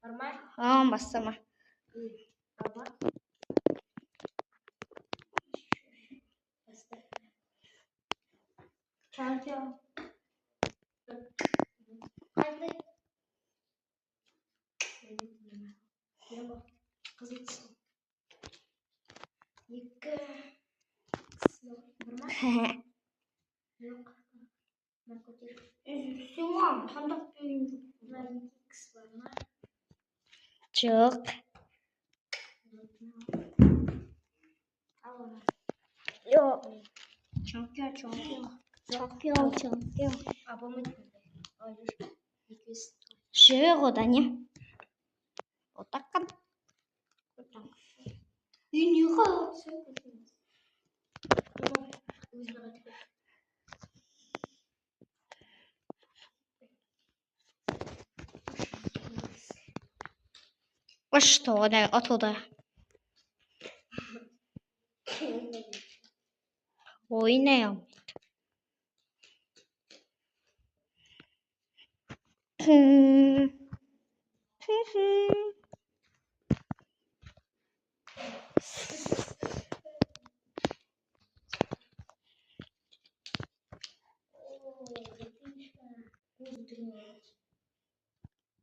Бассама. Чантио. Жоқ. Чампион. Живее годане. Вот так. Что, да, оттуда. Ойнayam.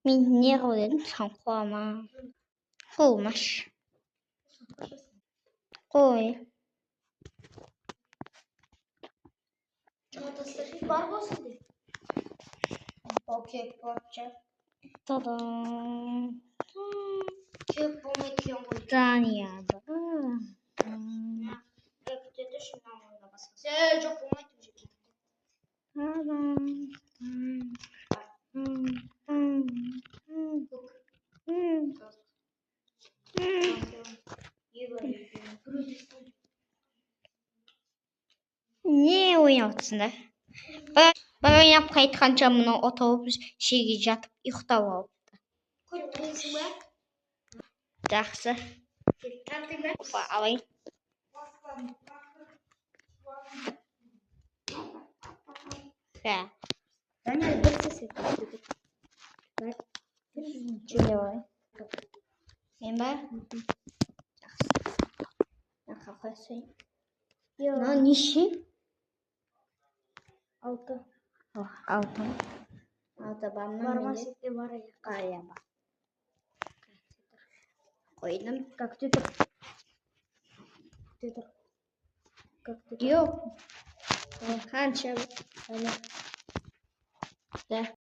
Min не роден санхуама. Холмаш. Ой. Окей, порча. Та-дам. Тания. Не ойнаватсың да? Бір ойнап қайтқанша мынау автобус шеге жатып ұйықтап алыпты. Жақсы. Алайын. Даня, бір сесі. Жүре ой. Мен ба? Жақсы. Нақа қойсайын. Мынау неше? 6. 6. 6 бар ма? Бармас ете бар аяқ. Қария бар. Қойдым. Как ты тут? Как ты тут? Жоқ. Қанша? Ана. Да.